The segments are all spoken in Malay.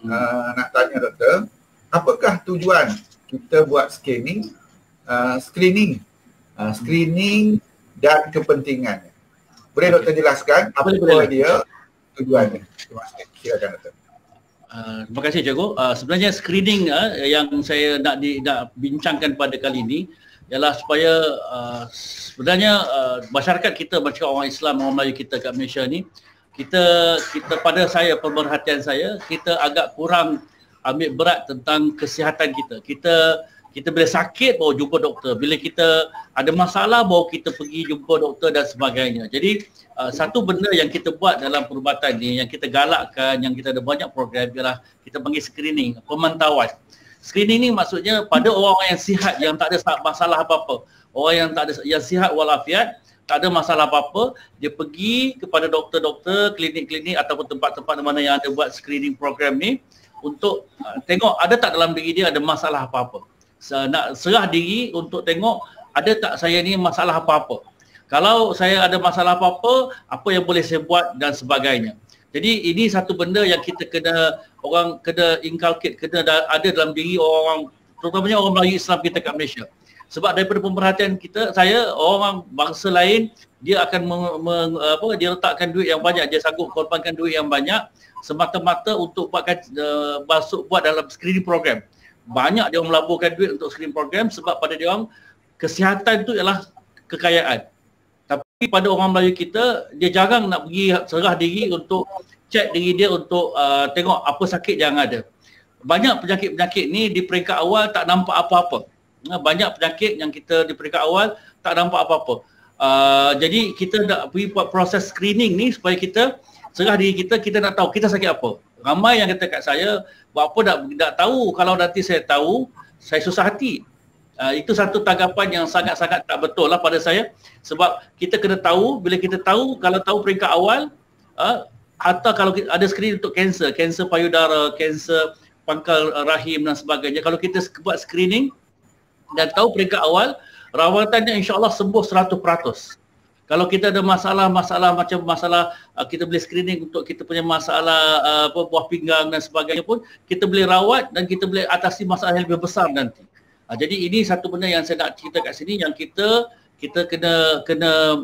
nak tanya doktor, apakah tujuan kita buat screening dan kepentingannya? Boleh doktor jelaskan apa dia tujuannya? Terima kasih. Silakan doktor. Terima kasih cikgu. Sebenarnya screening yang saya nak bincangkan pada kali ini ialah supaya sebenarnya masyarakat kita, macam orang Islam, orang Melayu kita kat Malaysia ni, kita pada saya, pemerhatian saya, kita agak kurang ambil berat tentang kesihatan kita. Kita bila sakit baru jumpa doktor, bila kita ada masalah baru kita pergi jumpa doktor dan sebagainya. Jadi satu benda yang kita buat dalam perubatan ni, yang kita galakkan, yang kita ada banyak program ialah kita panggil screening, pemantauan. Screening ni maksudnya pada orang yang sihat, yang tak ada masalah apa-apa. Orang yang sihat walafiat, tak ada masalah apa-apa, dia pergi kepada doktor-doktor, klinik-klinik ataupun tempat-tempat mana yang ada buat screening program ni untuk tengok ada tak dalam diri dia ada masalah apa-apa. Nak serah diri untuk tengok ada tak saya ni masalah apa-apa. Kalau saya ada masalah apa-apa, apa yang boleh saya buat dan sebagainya. Jadi ini satu benda yang kita kena inculcate, kena ada dalam diri orang, terutamanya orang Melayu Islam kita kat Malaysia. Sebab daripada pemerhatian kita, orang bangsa lain, dia akan dia letakkan duit yang banyak, dia sanggup korbankan duit yang banyak semata-mata untuk buat dalam screening program. Banyak dia orang melaburkan duit untuk screening program sebab pada dia orang kesihatan itu ialah kekayaan. Tapi pada orang Melayu kita, dia jarang nak pergi serah diri untuk cek diri dia untuk tengok apa sakit yang ada. Banyak penyakit-penyakit ni di peringkat awal tak nampak apa-apa. Banyak penyakit yang kita di peringkat awal tak nampak apa-apa. Jadi kita nak pergi buat proses screening ni supaya kita serah diri kita nak tahu kita sakit apa. Ramai yang kata kat saya, buat apa nak tahu, kalau nanti saya tahu, saya susah hati. Itu satu tanggapan yang sangat-sangat tak betul lah pada saya. Sebab kita kena tahu, bila kita tahu, kalau tahu peringkat awal, atau kalau ada screening untuk kanser payudara, kanser pangkal rahim dan sebagainya, kalau kita buat screening dan tahu peringkat awal, rawatannya insya-Allah sembuh 100%. Kalau kita ada masalah macam masalah kita boleh screening untuk kita punya masalah buah pinggang dan sebagainya pun, kita boleh rawat dan kita boleh atasi masalah yang lebih besar nanti. Jadi ini satu benda yang saya nak cerita kat sini, yang kita kena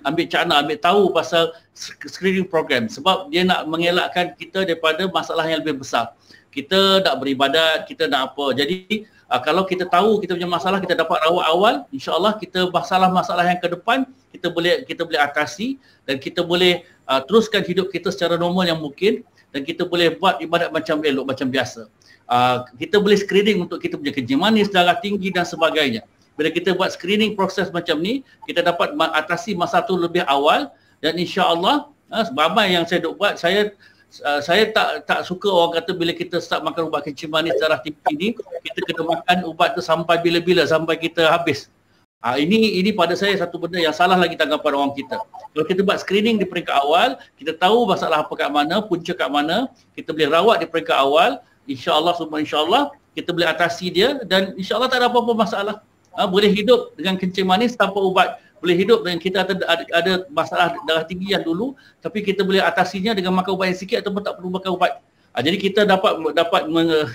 ambil cakna, ambil tahu pasal screening program, sebab dia nak mengelakkan kita daripada masalah yang lebih besar. Kita nak beribadat, kita nak apa. Jadi kalau kita tahu kita punya masalah, kita dapat rawat awal, insya-Allah kita masalah-masalah yang ke depan kita boleh atasi dan kita boleh teruskan hidup kita secara normal yang mungkin, dan kita boleh buat ibadat macam elok, macam biasa. Kita boleh screening untuk kita punya kencing manis, darah tinggi dan sebagainya. Bila kita buat screening proses macam ni, kita dapat atasi masalah tu lebih awal, dan insya-Allah ramai yang saya buat, saya tak suka orang kata bila kita start makan ubat kencing manis, darah tinggi ni, kita kena makan ubat tu sampai bila-bila, sampai kita habis. Ini pada saya satu benda yang salah lagi tanggapan orang kita. Kalau kita buat screening di peringkat awal, kita tahu masalah apa kat mana, punca kat mana, kita boleh rawat di peringkat awal, insya-Allah kita boleh atasi dia, dan insya-Allah tak ada apa-apa masalah. Boleh hidup dengan kencing manis tanpa ubat. Boleh hidup dengan kita ada masalah darah tinggi yang dulu, tapi kita boleh atasinya dengan makan ubat yang sikit ataupun tak perlu makan ubat. Jadi kita dapat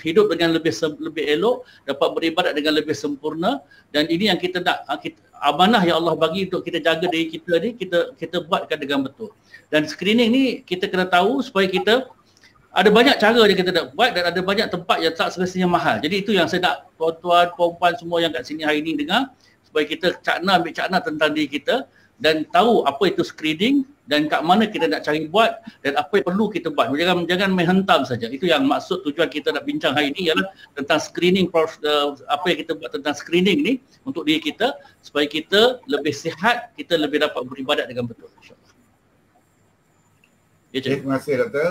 hidup dengan lebih elok, dapat beribadat dengan lebih sempurna, dan ini yang kita nak, amanah yang Allah bagi untuk kita jaga diri kita ni, kita buatkan dengan betul. Dan screening ni kita kena tahu supaya kita ada banyak cara yang kita nak buat, dan ada banyak tempat yang tak semestinya mahal. Jadi itu yang saya nak tuan-tuan, puan-puan semua yang kat sini hari ini dengar, supaya kita ambil cakna tentang diri kita dan tahu apa itu screening dan kat mana kita nak cari buat dan apa yang perlu kita buat. Jangan main hentam saja. Itu yang maksud tujuan kita nak bincang hari ini, ialah tentang screening, apa yang kita buat tentang screening ni untuk diri kita supaya kita lebih sihat, kita lebih dapat beribadat dengan betul, insya-Allah. Terima kasih doktor.